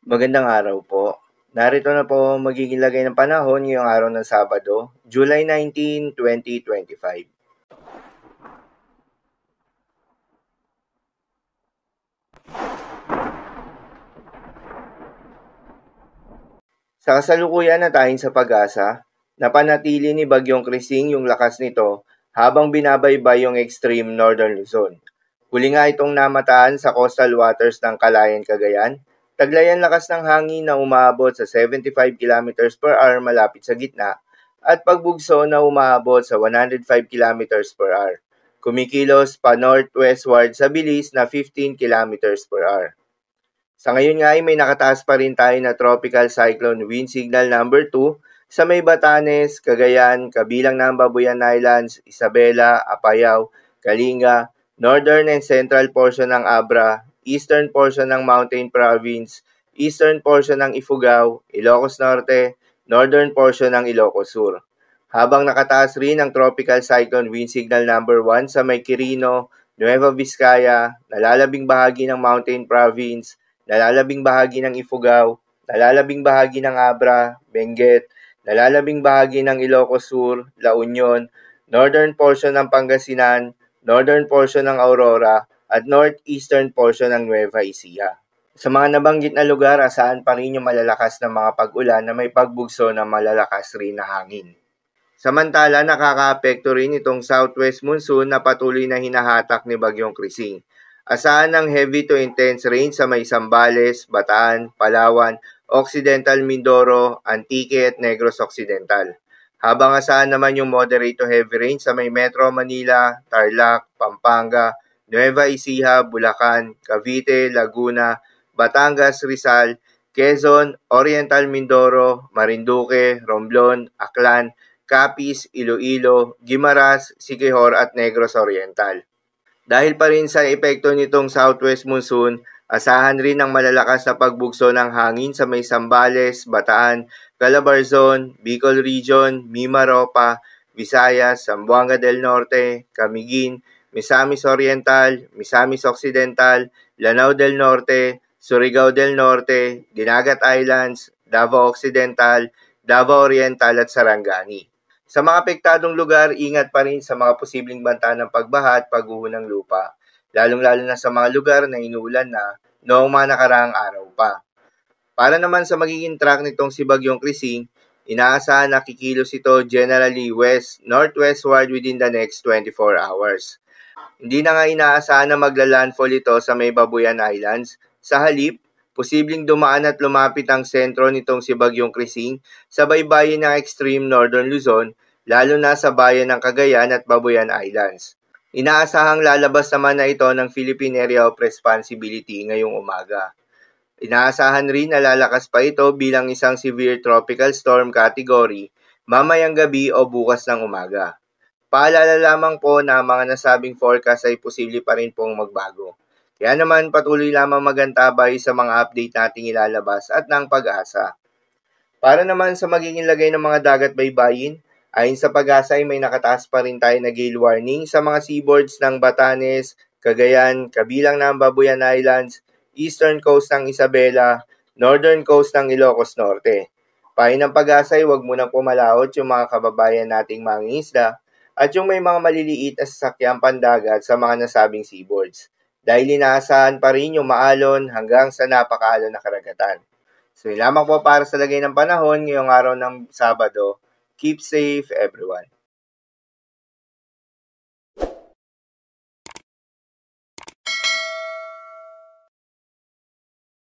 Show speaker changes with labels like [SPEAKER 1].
[SPEAKER 1] Magandang araw po. Narito na po ang magiging lagay ng panahon ngayong araw ng Sabado, July 19, 2025. Sa kasalukuyan na tayong sa pag-asa, napanatili ni Bagyong Krising yung lakas nito habang binabaybay yung extreme northern Luzon. Huli nga itong namataan sa coastal waters ng Calayan, Cagayan. Taglayan lakas ng hangin na umaabot sa 75 km per hour malapit sa gitna at pagbugso na umaabot sa 105 km per hour. Kumikilos pa northwestward sa bilis na 15 km per hour. Sa ngayon nga ay may nakataas pa rin tayo na tropical cyclone wind signal number 2 sa may Batanes, Cagayan, kabilang ng Babuyan Islands, Isabela, Apayao, Kalinga, northern and central portion ng Abra, eastern portion ng Mountain Province, eastern portion ng Ifugao, Ilocos Norte, northern portion ng Ilocos Sur. Habang nakataas rin ang tropical cyclone wind signal number 1 sa may Quirino, Nueva Vizcaya, nalalabing bahagi ng Mountain Province, nalalabing bahagi ng Ifugao, nalalabing bahagi ng Abra, Benguet, nalalabing bahagi ng Ilocos Sur, La Union, northern portion ng Pangasinan, northern portion ng Aurora, at northeastern portion ng Nueva Ecija. Sa mga nabanggit na lugar, asahan pa rin yung malalakas na mga pag-ulan na may pagbugso ng malalakas rin na hangin. Samantala, nakakaapekto rin itong southwest monsoon na patuloy na hinahatak ni Bagyong Krising. Asahan ng heavy to intense rain sa may Zambales, Bataan, Palawan, Occidental Mindoro, Antique at Negros Occidental. Habang asahan naman yung moderate to heavy rain sa may Metro Manila, Tarlac, Pampanga, Nueva Ecija, Bulacan, Cavite, Laguna, Batangas, Rizal, Quezon, Oriental Mindoro, Marinduque, Romblon, Aklan, Capiz, Iloilo, Guimaras, Siquijor at Negros Oriental. Dahil pa rin sa epekto nitong southwest monsoon, asahan rin ang malalakas na pagbugso ng hangin sa may Zambales, Bataan, Calabarzon, Bicol Region, Mimaropa, Visayas, Zamboanga del Norte, Camiguin, Misamis Oriental, Misamis Occidental, Lanao del Norte, Surigao del Norte, Dinagat Islands, Davao Occidental, Davao Oriental at Sarangani. Sa mga apektadong lugar, ingat pa rin sa mga posibleng banta ng pagbaha at pagguho ng lupa, lalong-lalo na sa mga lugar na inuulan na noong mga nakaraang araw pa. Para naman sa magiging track nitong si Bagyong Krising, inaasahan na kikilos ito generally northwestward within the next 24 hours. Hindi na nga inaasahan na magla-landfall ito sa may Babuyan Islands. Sa halip, posibleng dumaan at lumapit ang sentro nitong si Bagyong Krising sa baybayin ng extreme northern Luzon, lalo na sa bayan ng Cagayan at Babuyan Islands. Inaasahang lalabas naman na ito ng Philippine Area of Responsibility ngayong umaga. Inaasahan rin na lalakas pa ito bilang isang severe tropical storm category mamayang gabi o bukas ng umaga. Paalala lamang po na mga nasabing forecast ay posible pa rin pong magbago. Kaya naman patuloy lamang magantabay sa mga update nating ilalabas at ng pag-asa. Para naman sa magiging lagay ng mga dagat baybayin, ayon sa pag-asa ay may nakataas pa rin tayo na gale warning sa mga seaboards ng Batanes, Cagayan, kabilang ng Babuyan Islands, eastern coast ng Isabela, northern coast ng Ilocos Norte. Payo ng pag-asa ay huwag munang pumalaot yung mga kababayan nating mangingisda at yung may mga maliliit na sasakyang pandagat sa mga nasabing seaboards, dahil inaasahan pa rin yung maalon hanggang sa napakaalon na karagatan. So yun lamang po para sa lagay ng panahon ngayong araw ng Sabado. Keep safe everyone.